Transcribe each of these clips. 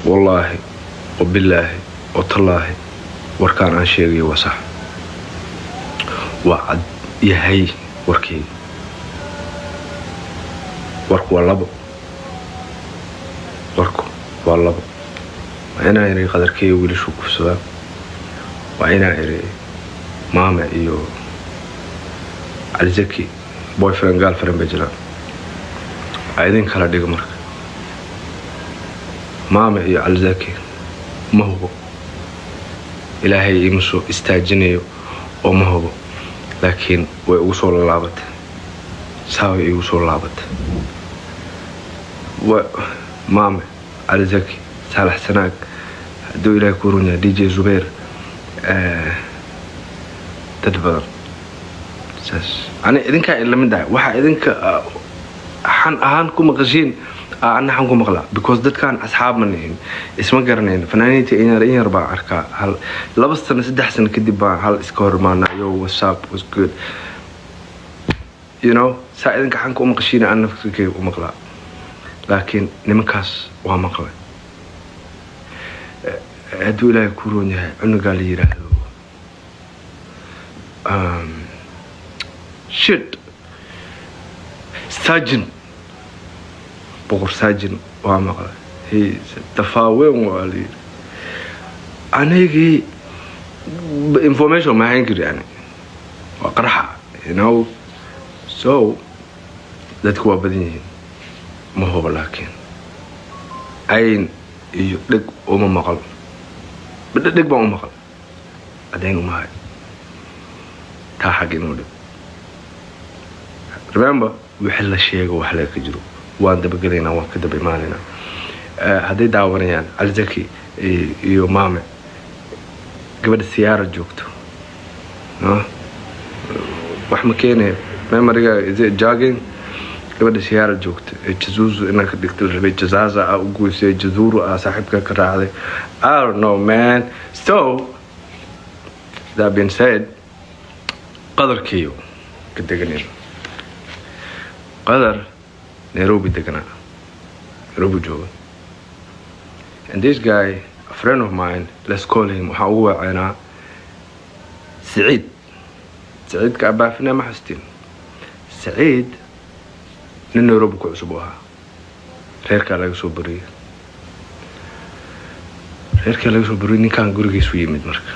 والله وبالله وتالله وركان عن شيء وصح وعد يهي وركي ورك والله وركو والله أنا إيري قدر كي ويلي شو كفسوا وأنا إيري ماما إيو على زكي بوي فرن قال فرن بجلا عايزين كلا ديك مرك ماما إيو على زكي ما هو إلهي يمسو استاجنيو وما هو لكن وصول اللعبة ساوي وصول اللعبة وماما على زكي صالح سناك دو إلى كورونا دي جي زبير تدبر أنا إذنك إلا من ده واحد إذنك حن أهانكم مغشين أنا حنكم مغلا because ده كان أصحاب منهم اسمه قرنين فنانيتي إني أربع أركا هل لبست أنا سد حسن كدبا هل إسكور معنا يو واتساب was good you know ساعدنك حنكم مغشين أنا فكري ومغلا لكن نمكاس ومغلا هدو إلى كورونا عنو قال لي يراهدو shit ساجن بقر ساجن وامقلا هي تفاوين والي أنا يجي information ما هينكر يعني وقرحة you know so ذاتكوا بدينين ما هو لكن عين يدق وما مقل بدك بقى مقل أدين وما هاي تاحق إنه remember وحلا الشيء وحلا كجرو وان دبقلينا وان كده بماننا هذي داوريان على ذكي يو مامي قبل السيارة جوكتو واحد مكينه ما مريقا زي جاجين قبل السيارة جوكت جزوز إنك دكتور بيت جزازة أو قوسي جذور صاحبك كراعي I don't know man so that being said قدر كيو كدقنين قدر نيروبي دقنا نيروبي جوا and this guy a friend of mine let's call him وهو أنا سعيد كعبا فينا ما حستين سعيد nin Nairobi ku cusub ahaa reerka laga soo bariyay ninkan gurigiisu yimid marka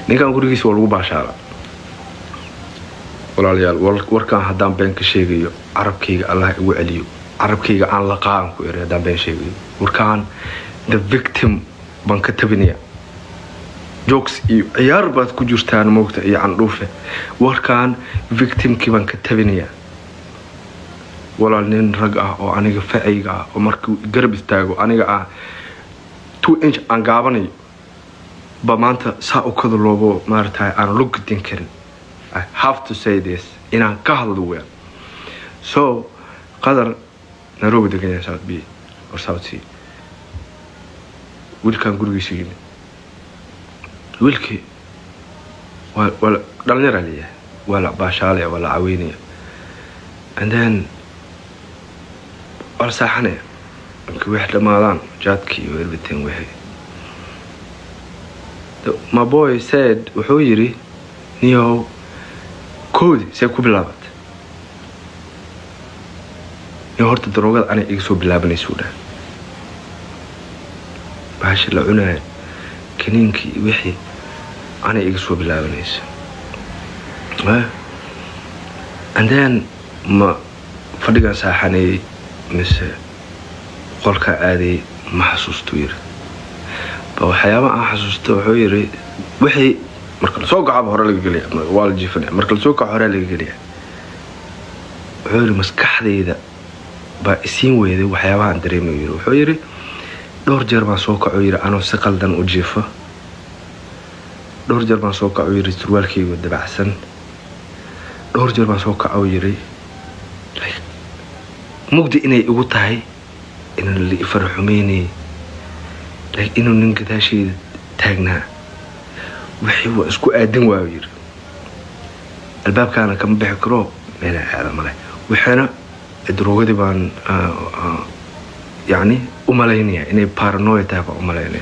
ninkan gurigiisu waa lagu baashaala walaalayaal warkaan haddaan been ka sheegayo carabkayga Allah igu celiyo carabkayga aan la qaan ku iri haddaan been sheegayo warkaan the victim baan ka tabinaya jokes iyo ciyaar baad ku jirtaan moogta iyo candhuufe warkaan victimkii baan ka tabinaya walaal nin rag ah oo aniga facayga ah oo markuu garab istaago aniga ah 2 inch aan gaabanayo ba maanta saa u kada loobo maartay aan lug gudin karin I have to say this inaan ka hadlo weyn so qadar Nairobi degan South B or South C wilkan gurigiisa yimid wilki wala dhalinyaro leeyahay wala baashaale wala caawinaya and then wala saaxane markii wax dhamaadaan jaadkii iyo everything wixii my boy said wuxuu yiri niyo koodi say ku bilaabatay niyo horta daroogada ana iga soo bilaabanayso dhan baashi la cunay kaniinki wixii ana iga soo bilaabanayso and then ma fadhigan saaxanay mise qolka aaday ma xasuusto yiri ba waxyaabo aan xasuusto wuxuu yiri wixii marka la soo gacab hore laga geliya waa la jifanay marka la soo gacab hore laga geliya wuxuu yiri maskaxdayda ba isiin weeday waxyaabaha aan dareemayo yiri wuxuu yiri dhowr jeer baan soo kaco yiri anoo si qaldan u jiifo dhowr jeer baan soo kaco yiri surwaalkaygu dabacsan dhowr jeer baan soo kaco yiri mugdi inay igu tahay inaan la farxumeynay laakiin inuu nin gadaasheeda taagnaa wixii waa isku aadin waa yiri albaabkaana kama bixi karo meena aada male waxaana دروغدي بان يعني أمالينيا إني بارانويا تابع أمالينيا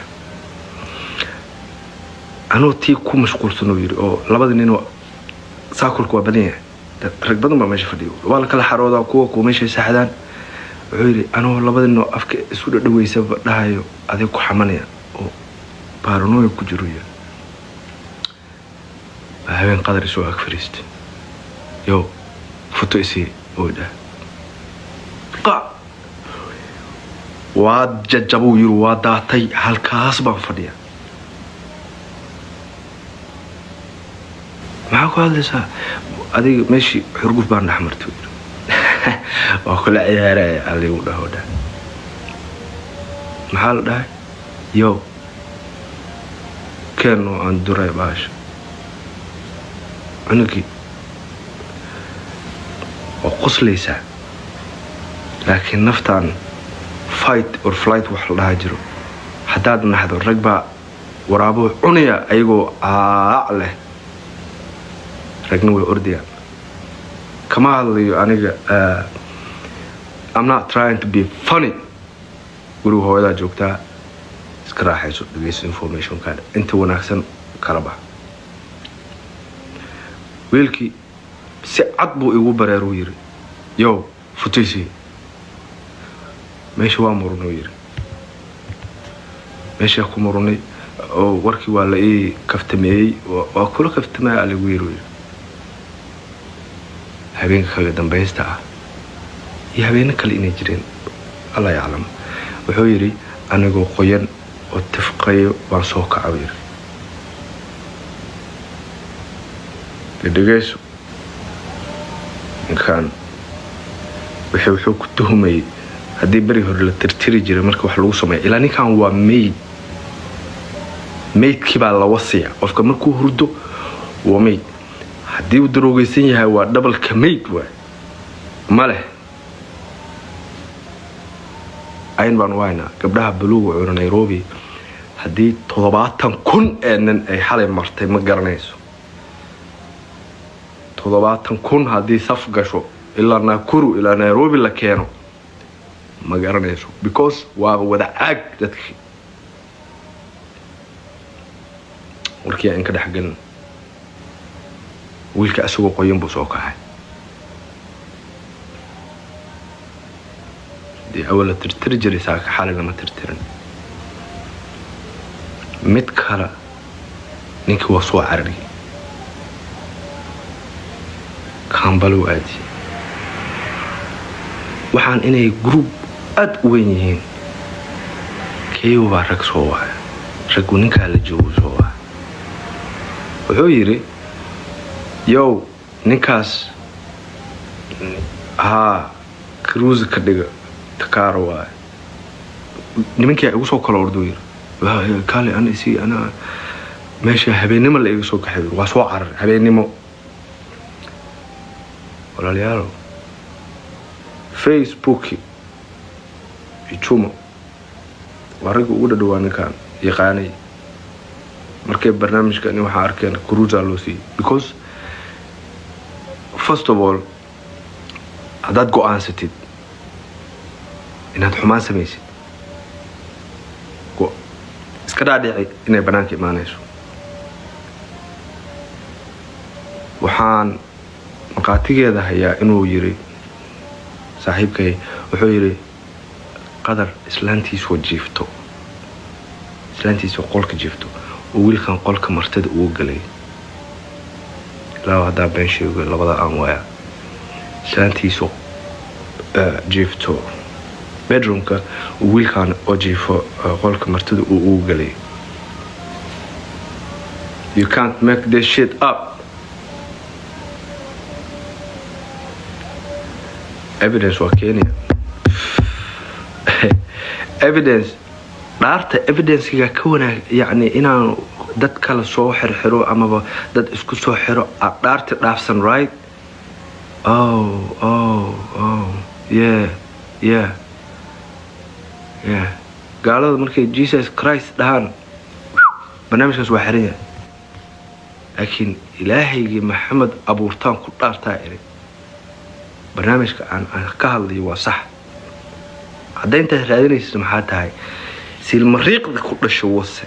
أنا تيكو مشغول سنوير أو لابد إنه ساكل كوا بنيه ركبنا ما ماشي فديو ولا كلا حرودا كوا ماشي ساحدان عيري أنا لابد إنه أفك سود دوي سبب دهايو أذيك حمانيا أو بارانويا كجرويا هاين قدر سو أكفريست يو فتو إسي وده قا واد جابو يرو واداتي هالكاس بفديا معك هذا سا هذه ماشي حرقوف بان أحمر توير وكل عيارة اللي وده هذا محل ده يو كانوا عند دراي باش عنكي وقص ليس لكن نفتان fight or flight وحلا هاجرو حداد من أحد الركبة ورابو عنيا أيقو أعلى رجنوي أرديا كما اللي أنا I'm not trying to be funny قولوا هو هذا جوكتا سكراح يسوي بيس information كذا أنت وناكسن كربا ويلكي سعدبو يقول بريروير يو فتيسي ماشي وامرنو يري ماشي أكو مرني وركي ولا إيه كفتمي وأكل كفتمي على ويروي هبين خلي دنبيستا يهبين كل إنجرين الله يعلم وحويري أنا جو قيان واتفقي وانسوك عوير لدقيسو إن كان وحوحو كتهمي هدي بري هور لترتري جري marka wax lagu sameeyo ilaa ninkan waa maid kiba la wasiya qofka markuu hurdo waa maid hadii uu daroogaysan yahay waa double ka maid waa male ayn baan wayna gabdhaha buluug oo Nairobi hadii 70000 eenan ay xalay martay ma garanayso 70000 hadii saf gasho ilaa Nakuru ilaa Nairobi la keeno ما garanayso because waa wada caag dadkii warkii aan ka dhaxgalin wiilka asagoo qoyan buu soo kacay dii awla tirtir jiray saaka xaliga ma tirtirin mid kala ninkii waa soo carari kaambalo aadi waxaan inay group aad u weyn yihiin keeyo baa rag soo waaya raggu ninkaa la joogo soo waaya wuxuu yidhi yow ninkaas haa cruise ka dhiga takaaro waaya nimankii igu soo kala orduu yidhi kaale ana meesha habeenimo la iga soo kaxay waa soo carar habeenimo walaalayaalo Facebook ichumo warigu ugu dhawaan kan yaqaanay markay barnaamijkan waxa arkeen cruise loo sii because first of all hadad go'aansatid inaad xumaan samaysid go iska dhaadhicay inay banaanka imaanayso waxaan maqaatigeeda hayaa inuu yiri saaxiibkay wuxuu yiri qadar islaantiisu jiifto islaantiisu qolka jiifto oo wiilkan qolka martada uu galay laa hada been sheego labada aan waaya islaantiisu jiifto bedroomka wiilkan oo jiifo qolka martada uu galay you can't make this shit up evidence waa Kenya evidence dhaarta evidence-ga ka wanaag yani inaan dad kala soo xirxiro ama dad isku soo xiro dhaarta dhaafsan right yeah gaalada markay Jesus Christ dhahan barnaamijkaas waa xiran yahay laakiin ilaahaygi Maxamed abuurtaan ku dhaartaa iri barnaamijka aan ka hadlayo waa sax hadday intaad raadinaysid maxaa tahay silmariiqda ku dhasho wase